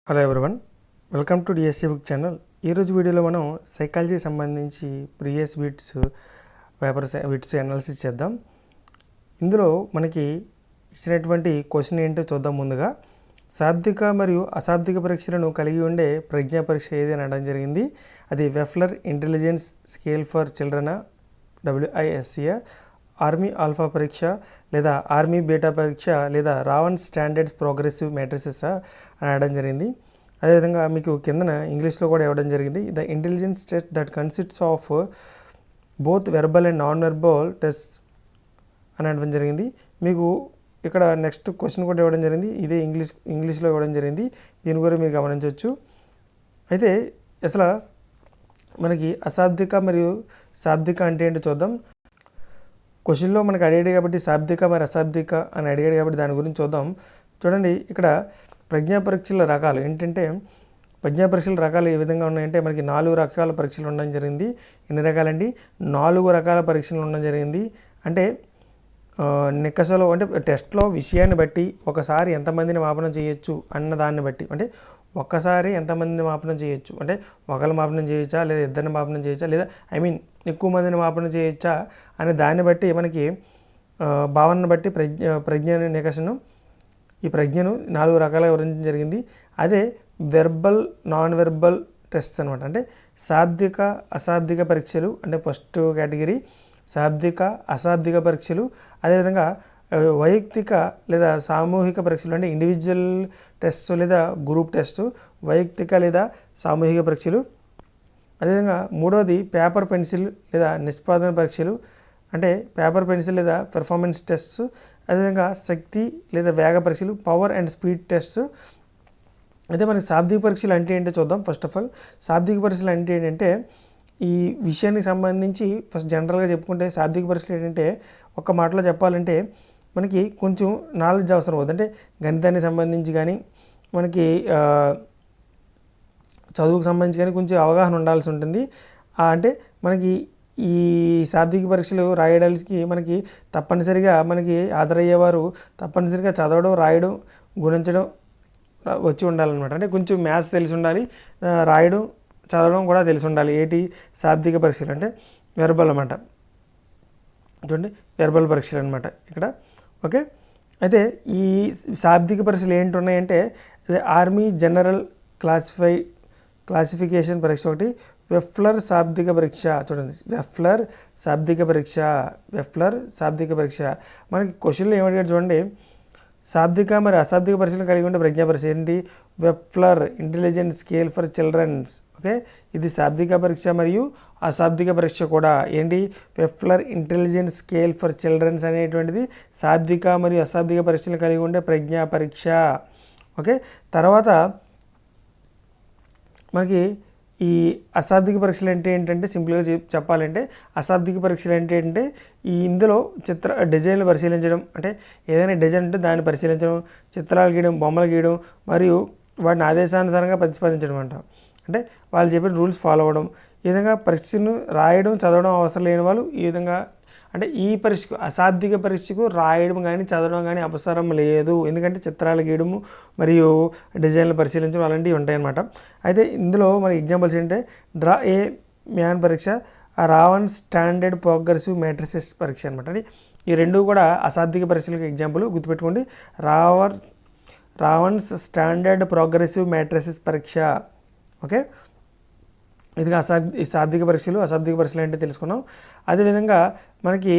Hello everyone, welcome to DSC book channel. ఈరోజు వీడియోలో మనం సైకాలజీ సంబంధించి ప్రీవియస్ బిట్స్ అనాలిసిస్ చేద్దాం. ఇందులో మనకి ఇచ్చినటువంటి క్వశ్చన్ ఏంటో చూద్దాం. ముందుగా శాబ్దిక మరియు అశాబ్దిక పరీక్షలను కలిగి ఉండే ప్రజ్ఞా పరీక్ష ఏది అని అనడం జరిగింది. అది Wechsler intelligence scale for children WISC, army alpha పరీక్ష లేదా ఆర్మీ బీటా పరీక్ష లేదా రావన్ స్టాండర్డ్స్ ప్రోగ్రెసివ్ మ్యాట్రిసెస్ అని అనడం జరిగింది. అదేవిధంగా మీకు కిందన ఇంగ్లీష్లో కూడా ఇవ్వడం జరిగింది. The intelligence test that consists of both verbal and non verbal test అని అనడం జరిగింది. మీకు ఇక్కడ నెక్స్ట్ క్వశ్చన్ కూడా ఇవ్వడం జరిగింది. ఇదే ఇంగ్లీష్లో ఇవ్వడం జరిగింది. దీని కూడా మీరు గమనించవచ్చు. అయితే అసలు మనకి అశాబ్దిక మరియు శాబ్దిక అంటే ఏంటో చూద్దాం. క్వశ్చన్లో మనకు అడిగాడు కాబట్టి శాబ్దిక మరి అశాబ్దిక అని అడిగాడు కాబట్టి దాని గురించి చూద్దాం. చూడండి, ఇక్కడ ప్రజ్ఞా పరీక్షల రకాలు ఏంటంటే, ప్రజ్ఞా పరీక్షల రకాలు ఏ విధంగా ఉన్నాయంటే మనకి 4 రకాల పరీక్షలు ఉండడం జరిగింది. ఎన్ని రకాలండి? 4 రకాల పరీక్షలు ఉండడం జరిగింది. అంటే నికషలో అంటే టెస్ట్లో విషయాన్ని బట్టి ఒకసారి ఎంతమందిని మాపనం చేయొచ్చు అన్న దాన్ని బట్టి, అంటే ఒక్కసారి ఎంతమందిని మాపనం చేయొచ్చు, అంటే ఒకళ్ళు మాపనం చేయొచ్చా లేదా ఇద్దరిని మాపనం చేయొచ్చా లేదా ఎక్కువ మందిని మాపనం చేయొచ్చా అనే దాన్ని బట్టి మనకి భావనను బట్టి ప్రజ్ఞ నికషను ఈ ప్రజ్ఞను 4 రకాలుగా వివరించడం జరిగింది. అదే వెర్బల్ నాన్ వెర్బల్ టెస్ట్ అనమాట. అంటే శాబ్దిక అశాబ్దిక పరీక్షలు అంటే ఫస్ట్ కేటగిరీ శాబ్దిక అశాబ్దిక పరీక్షలు. అదేవిధంగా వైయక్తిక లేదా సామూహిక పరీక్షలు అంటే ఇండివిజువల్ టెస్ట్ లేదా గ్రూప్ టెస్ట్, వైయక్తిక లేదా సామూహిక పరీక్షలు. అదేవిధంగా మూడవది పేపర్ పెన్సిల్ లేదా నిష్పాదన పరీక్షలు అంటే పేపర్ పెన్సిల్ లేదా పెర్ఫార్మెన్స్ టెస్ట్స్. అదేవిధంగా శక్తి లేదా వేగ పరీక్షలు, పవర్ అండ్ స్పీడ్ టెస్ట్స్. అయితే మనకి శాబ్దిక పరీక్షలు అంటే ఏంటో చూద్దాం. ఫస్ట్ ఆఫ్ ఆల్ శాబ్దిక పరీక్షలు అంటే ఏంటంటే ఈ విషయానికి సంబంధించి ఫస్ట్ జనరల్గా చెప్పుకుంటే శాబ్దిక పరీక్షలు ఏంటంటే ఒక్క మాటలో చెప్పాలంటే మనకి కొంచెం నాలెడ్జ్ అవసరం అవుతుంది. అంటే గణితానికి సంబంధించి కానీ మనకి చదువుకు సంబంధించి కానీ కొంచెం అవగాహన ఉండాల్సి ఉంటుంది. అంటే మనకి ఈ శాబ్దిక పరీక్షలు రాయడానికి మనకి తప్పనిసరిగా మనకి హాజరయ్యేవారు తప్పనిసరిగా చదవడం, రాయడం, గుణించడం వచ్చి ఉండాలన్నమాట. అంటే కొంచెం మ్యాథ్స్ తెలిసి ఉండాలి, రాయడం చదవడం కూడా తెలిసి ఉండాలి. శాబ్దిక పరీక్షలు అంటే వెర్బల్ అన్నమాట. చూడండి, వెర్బల్ పరీక్షలు అనమాట ఇక్కడ. ఓకే, అయితే ఈ శాబ్దిక పరీక్షలు ఏంటి ఉన్నాయంటే అదే ఆర్మీ జనరల్ క్లాసిఫికేషన్ పరీక్ష ఒకటి, వెఫ్లర్ శాబ్దిక పరీక్ష. చూడండి, వెఫ్లర్ శాబ్దిక పరీక్ష. మనకి క్వశ్చన్లు ఏమడిగాడు చూడండి, శాబ్దిక మరి అశాబ్దిక పరీక్షలు కలిగి ఉండే ప్రజ్ఞా పరీక్ష ఏంటి? Wechsler intelligence scale for childrens. Okay, ఇది శాబ్దిక పరీక్ష మరియు అశాబ్దిక పరీక్ష కూడా ఏంటి? Wechsler intelligence scale for childrens అనేటువంటిది శాబ్దిక మరియు అశాబ్దిక పరీక్షలు కలిగి ఉండే ప్రజ్ఞా పరీక్ష. ఓకే, తర్వాత మనకి ఈ అశాబ్దిక పరీక్షలు అంటే ఏంటంటే సింపుల్గా చెప్పాలంటే అశాబ్దిక పరీక్షలు అంటే ఇందులో డిజైన్లు పరిశీలించడం, అంటే ఏదైనా డిజైన్ ఉంటే దాన్ని పరిశీలించడం, చిత్రాలు గీయడం, బొమ్మలు గీయడం మరియు వాటిని ఆదేశానుసారంగా ప్రతిపాదించడం అంట. అంటే వాళ్ళు చెప్పిన రూల్స్ ఫాలో అవ్వడం. ఈ విధంగా పరీక్షను రాయడం, చదవడం అవసరం లేని వాళ్ళు ఈ విధంగా, అంటే ఈ పరీక్షకు అశాబ్దిక పరీక్షకు రాయడం కానీ చదవడం కానీ అవసరం లేదు. ఎందుకంటే చిత్రాలు గీయడము మరియు డిజైన్లు పరిశీలించడం అలాంటివి ఉంటాయన్నమాట. అయితే ఇందులో మన ఎగ్జాంపుల్స్ ఏంటంటే డ్రా ఏ మ్యాన్ పరీక్ష, రావన్ స్టాండర్డ్ ప్రోగ్రెసివ్ మ్యాట్రిసెస్ పరీక్ష అనమాట. అంటే ఈ రెండు కూడా అశాబ్దిక పరీక్షలకు ఎగ్జాంపుల్ గుర్తుపెట్టుకోండి. రావన్స్ స్టాండర్డ్ ప్రోగ్రెసివ్ మ్యాట్రిసెస్ పరీక్ష. ఓకే, ఇది శాబ్దిక పరీక్షలు. అశాబ్దిక పరీక్షలు అంటే తెలుసుకున్నాం. అదేవిధంగా మనకి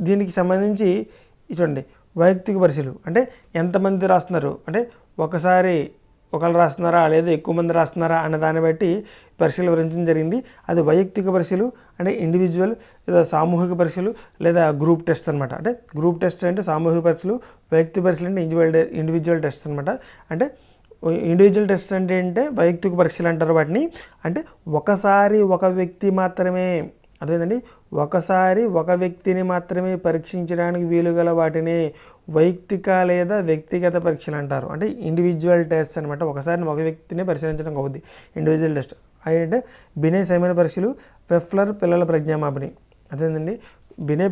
దీనికి సంబంధించి చూడండి, వైయక్తిక పరీక్షలు అంటే ఎంతమంది రాస్తున్నారు, అంటే ఒకళ్ళు రాస్తున్నారా లేదా ఎక్కువ మంది రాస్తున్నారా అన్న దాన్ని బట్టి పరీక్షలు వివరించడం జరిగింది. అది వైయక్తిక పరీక్షలు అంటే ఇండివిజువల్ లేదా సామూహిక పరీక్షలు లేదా గ్రూప్ టెస్ట్ అనమాట. అంటే గ్రూప్ టెస్ట్ అంటే సామూహిక పరీక్షలు, వైయక్తిక పరీక్షలు అంటే ఇండివిజువల్ టెస్ట్ అనమాట. అంటే ఇండివిజువల్ టెస్ట్ అంటే వైయక్తిక పరీక్షలు అంటారు వాటిని. అంటే ఒకసారి ఒక వ్యక్తి మాత్రమే, అదేంటండి ఒకసారి ఒక వ్యక్తిని మాత్రమే పరీక్షించడానికి వీలుగల వాటిని వైయక్తిక లేదా వ్యక్తిగత పరీక్షలు అంటారు. అంటే ఇండివిజువల్ టెస్ట్ అనమాట. ఒకసారి ఒక వ్యక్తిని పరిశీలించడం అవుద్ది ఇండివిజువల్ టెస్ట్. అంటే బినే సైమన్ పరీక్షలు, వెఫ్లర్ పిల్లల ప్రజ్ఞామాపిని. అదేంటండి బినే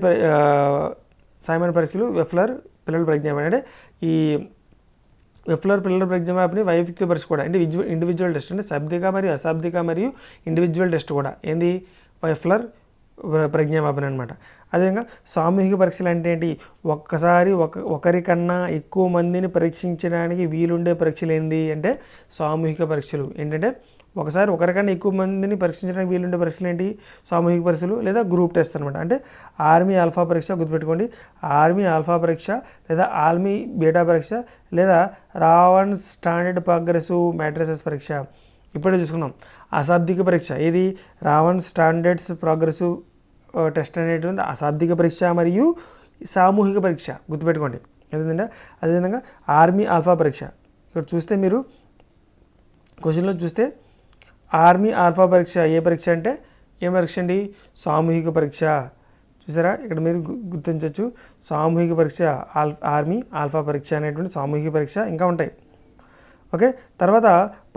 సైమన్ పరీక్షలు, వెఫ్లర్ పిల్లల ప్రజ్ఞామాపిని. అంటే ఈ వెఫ్లర్ పిల్లర్ ప్రజ్ఞ మ్యాప్ని వైవిధ్య పరీక్ష కూడా అంటే ఇండివిజువల్ టెస్ట్ అంటే శాబ్దిక మరియు అశాబ్దిక మరియు ఇండివిజువల్ టెస్ట్ కూడా ఏంది వెఫ్లర్ ప్రజ్ఞా మ్యాప్ని అనమాట. అదేవిధంగా సామూహిక పరీక్షలు అంటే ఏంటి, ఒక్కసారి ఒకరికన్నా ఎక్కువ మందిని పరీక్షించడానికి వీలుండే పరీక్షలు ఏంటి అంటే సామూహిక పరీక్షలు. ఏంటంటే ఒకసారి ఒకరికన్నా ఎక్కువ మందిని పరీక్షించడానికి వీలుండే పరీక్షలు ఏంటి సామూహిక పరీక్షలు లేదా గ్రూప్ టెస్ట్ అనమాట. అంటే ఆర్మీ ఆల్ఫా పరీక్ష గుర్తుపెట్టుకోండి, ఆర్మీ ఆల్ఫా పరీక్ష లేదా ఆర్మీ బీటా పరీక్ష లేదా రావణ్ స్టాండర్డ్ ప్రోగ్రెసివ్ మ్యాట్రిసెస్ పరీక్ష. ఇప్పుడే చూసుకున్నాం అశాబ్దిక పరీక్ష, ఏది రావణ్ స్టాండర్డ్స్ ప్రోగ్రెసివ్ టెస్ట్ అనేటువంటి అశాబ్దిక పరీక్ష మరియు సామూహిక పరీక్ష గుర్తుపెట్టుకోండి. అదేవిధంగా ఆర్మీ ఆల్ఫా పరీక్ష. ఇక్కడ చూస్తే మీరు క్వశ్చన్లో చూస్తే ఆర్మీ ఆల్ఫా పరీక్ష ఏ పరీక్ష అంటే ఏం పరీక్ష అండి సామూహిక పరీక్ష. చూసారా ఇక్కడ మీరు గుర్తించవచ్చు సామూహిక పరీక్ష ఆర్మీ ఆల్ఫా పరీక్ష అనేటువంటి సామూహిక పరీక్ష ఇంకా ఉంటాయి. ఓకే, తర్వాత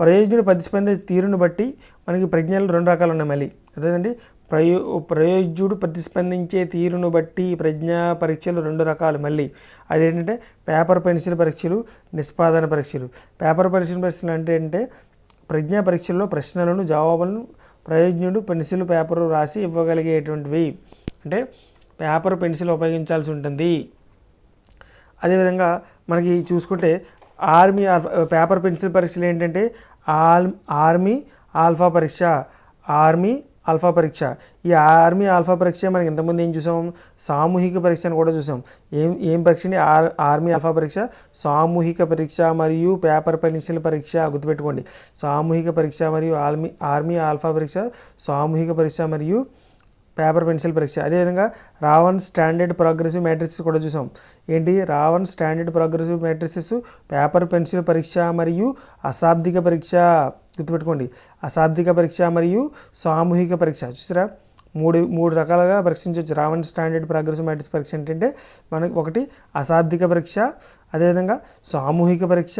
ప్రయోజనుడు ప్రతిస్పందించే తీరును బట్టి మనకి ప్రజ్ఞలు 2 రకాలు ఉన్నాయి. మళ్ళీ అదేంటండి ప్రయోజ్యుడు ప్రతిస్పందించే తీరును బట్టి ప్రజ్ఞా పరీక్షలు 2 రకాలు. మళ్ళీ అదేంటంటే పేపర్ పెన్సిల్ పరీక్షలు, నిష్పాదన పరీక్షలు. పేపర్ పెన్సిల్ పరీక్షలు అంటే ప్రజ్ఞా పరీక్షల్లో ప్రశ్నలను జవాబులను ప్రయోజనుడు పెన్సిల్ పేపర్ రాసి ఇవ్వగలిగేటువంటివి. అంటే పేపర్ పెన్సిల్ ఉపయోగించాల్సి ఉంటుంది. అదేవిధంగా మనకి చూసుకుంటే ఆర్మీ పేపర్ పెన్సిల్ పరీక్షలు ఏంటంటే ఆర్మీ ఆల్ఫా పరీక్ష, ఆర్మీ ఆల్ఫా పరీక్ష. ఈ ఆర్మీ ఆల్ఫా పరీక్ష మనకి ఇంతకుముందు ఏం చూసాం సామూహిక పరీక్ష అని కూడా చూసాం. ఏం పరీక్ష అండి ఆర్మీ ఆల్ఫా పరీక్ష, సామూహిక పరీక్ష మరియు పేపర్ పెన్సిల్ పరీక్ష గుర్తుపెట్టుకోండి. సామూహిక పరీక్ష మరియు ఆర్మీ ఆల్ఫా పరీక్ష, సామూహిక పరీక్ష మరియు పేపర్ పెన్సిల్ పరీక్ష. అదేవిధంగా రావణ్ స్టాండర్డ్ ప్రోగ్రెసివ్ మ్యాట్రిసెస్ కూడా చూసాం. ఏంటి Raven standard progressive matrices, paper pencil పరీక్ష మరియు అశాబ్దిక పరీక్ష గుర్తుపెట్టుకోండి. అశాబ్దిక పరీక్ష మరియు సామూహిక పరీక్ష. చూసారా మూడు రకాలుగా పరీక్షించవచ్చు. రావణ్ స్టాండర్డ్ ప్రోగ్రెసివ్ మ్యాట్రిక్స్ పరీక్ష ఏంటంటే మనకి ఒకటి అశాబ్దిక పరీక్ష, అదేవిధంగా సామూహిక పరీక్ష,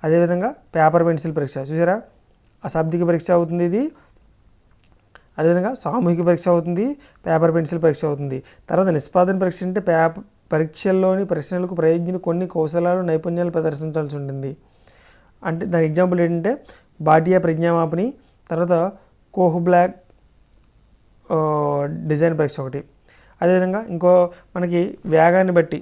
అదేవిధంగా పేపర్ పెన్సిల్ పరీక్ష. చూసారా అశాబ్దిక పరీక్ష అవుతుంది ఇది, అదేవిధంగా సామూహిక పరీక్ష అవుతుంది, పేపర్ పెన్సిల్ పరీక్ష అవుతుంది. తర్వాత నిష్పాదన పరీక్ష అంటే పరీక్షల్లోని ప్రశ్నలకు ప్రయోజకులు కొన్ని కౌశలాలు నైపుణ్యాలు ప్రదర్శించాల్సి ఉంటుంది. అంటే దాని ఎగ్జాంపుల్ ఏంటంటే భాటియా ప్రజ్ఞామాపిని, తర్వాత కోహ్ బ్లాక్ డిజైన్ పరీక్ష ఒకటి. అదేవిధంగా ఇంకో మనకి వేగాన్ని బట్టి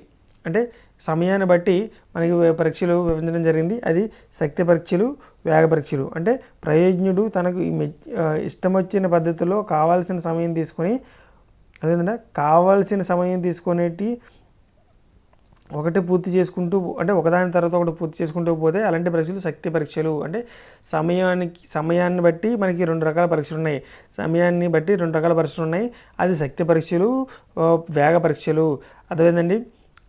అంటే సమయాన్ని బట్టి మనకి పరీక్షలు విభజించడం జరిగింది. అది శక్తి పరీక్షలు, వేగ పరీక్షలు. అంటే ప్రయోజనుడు తనకు ఇష్టం వచ్చిన పద్ధతిలో కావాల్సిన సమయం తీసుకొని అదేవిధంగా కావాల్సిన సమయం తీసుకునేటి ఒకటి పూర్తి చేసుకుంటూ అంటే ఒకదాని తర్వాత ఒకటి పూర్తి చేసుకుంటూ పోతే అలాంటి పరీక్షలు శక్తి పరీక్షలు. అంటే సమయాన్ని బట్టి మనకి 2 రకాల పరీక్షలు ఉన్నాయి. సమయాన్ని బట్టి 2 రకాల పరీక్షలు ఉన్నాయి. అది శక్తి పరీక్షలు, వేగ పరీక్షలు.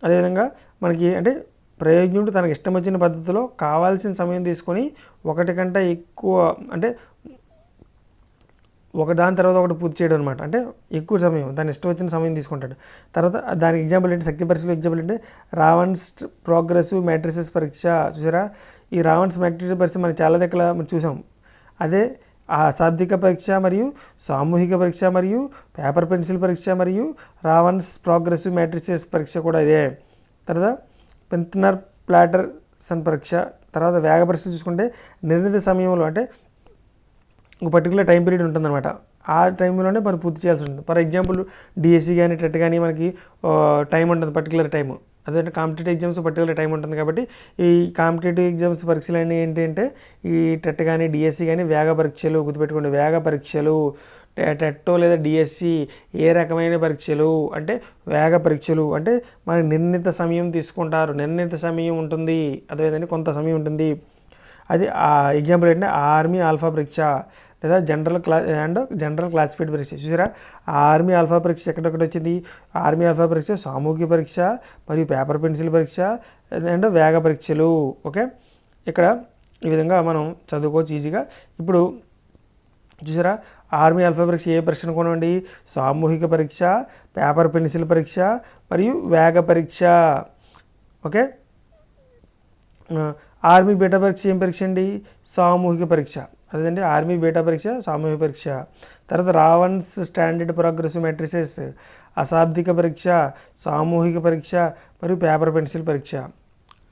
అదేవిధంగా మనకి అంటే ప్రయోజనుడు తనకు ఇష్టం వచ్చిన పద్ధతిలో కావాల్సిన సమయం తీసుకొని ఒకటి కంటే ఎక్కువ అంటే ఒకదాని తర్వాత ఒకటి పూర్తి చేయడం అనమాట. అంటే ఎక్కువ సమయం దాని ఇష్టం వచ్చిన సమయం తీసుకుంటాడు. తర్వాత దానికి ఎగ్జాంపుల్ ఏంటి శక్తి పరీక్షలో ఎగ్జాంపుల్ అంటే రావణ్స్ ప్రోగ్రెసివ్ మ్యాట్రిసెస్ పరీక్ష. చూసారా ఈ రావణ్స్ మ్యాట్రిసెస్ పరీక్ష మనం చాలా దగ్గర మనం చూసాం. అదే అశాబ్దిక పరీక్ష మరియు సామూహిక పరీక్ష మరియు పేపర్ పెన్సిల్ పరీక్ష మరియు రావణ్స్ ప్రోగ్రెసివ్ మ్యాట్రిసెస్ పరీక్ష కూడా ఇదే. తర్వాత పెంట్నర్ ప్లాటర్సన్ పరీక్ష. తర్వాత వేగ పరీక్ష చూసుకుంటే నిర్ణీత సమయంలో అంటే ఒక పర్టికులర్ టైం పీరియడ్ ఉంటుందన్నమాట. ఆ టైంలోనే మనం పూర్తి చేయాల్సి ఉంటుంది. ఫర్ ఎగ్జాంపుల్ డిఎస్సి కానీ టెట్ కానీ మనకి టైం ఉంటుంది, పర్టికులర్ టైము. అదే కాంపిటేటివ్ ఎగ్జామ్స్ పర్టికులర్ టైం ఉంటుంది. కాబట్టి ఈ కాంపిటేటివ్ ఎగ్జామ్స్ పరీక్షలు అన్నీ ఏంటంటే ఈ టెట్ కానీ డిఎస్సి కానీ వేగ పరీక్షలు గుర్తుపెట్టుకోండి. వేగ పరీక్షలు టెట్టో లేదా డిఎస్సి ఏ రకమైన పరీక్షలు అంటే వేగ పరీక్షలు. అంటే మనకి నిర్ణీత సమయం తీసుకుంటారు, నిర్ణీత సమయం ఉంటుంది, అదేవిధంగా కొంత సమయం ఉంటుంది. అది ఎగ్జాంపుల్ ఏంటంటే ఆర్మీ ఆల్ఫా పరీక్ష లేదా జనరల్ క్లాసిఫైడ్ పరీక్ష. చూసారా ఆర్మీ ఆల్ఫా పరీక్ష ఎక్కడొక్కటి వచ్చింది. ఆర్మీ ఆల్ఫా పరీక్ష, సామూహిక పరీక్ష మరియు పేపర్ పెన్సిల్ పరీక్ష అండ్ వేగ పరీక్షలు. ఓకే, ఇక్కడ ఈ విధంగా మనం చదువుకోవచ్చు ఈజీగా. ఇప్పుడు చూసారా ఆర్మీ ఆల్ఫా పరీక్ష ఏ పరీక్ష అనుకోనండి సామూహిక పరీక్ష, పేపర్ పెన్సిల్ పరీక్ష మరియు వేగ పరీక్ష. ఓకే, ఆర్మీ బీటా పరీక్ష ఏం పరీక్ష అండి సామూహిక పరీక్ష. అదేండి ఆర్మీ బీటా పరీక్ష సామూహిక పరీక్ష. తర్వాత రావణ్స్ స్టాండర్డ్ ప్రోగ్రెసివ్ మ్యాట్రిసెస్ అశాబ్దిక పరీక్ష, సామూహిక పరీక్ష మరియు పేపర్ పెన్సిల్ పరీక్ష.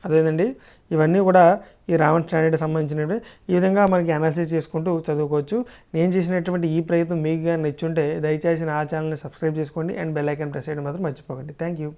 అదేనండి ఇవన్నీ కూడా ఈ రామన్ స్టాండర్డ్ సంబంధించినవి. ఈ విధంగా మనకి అనాలిసిస్ చేసుకుంటూ చదువుకోవచ్చు. నేను చేసినటువంటి ఈ ప్రయత్నం మీకు కానీ నచ్చుంటే దయచేసి నా ఛానల్ని సబ్స్క్రైబ్ చేసుకోండి అండ్ బెల్ ఐకాన్ ప్రెస్ చేయడం మాత్రం మర్చిపోకండి. Thank you.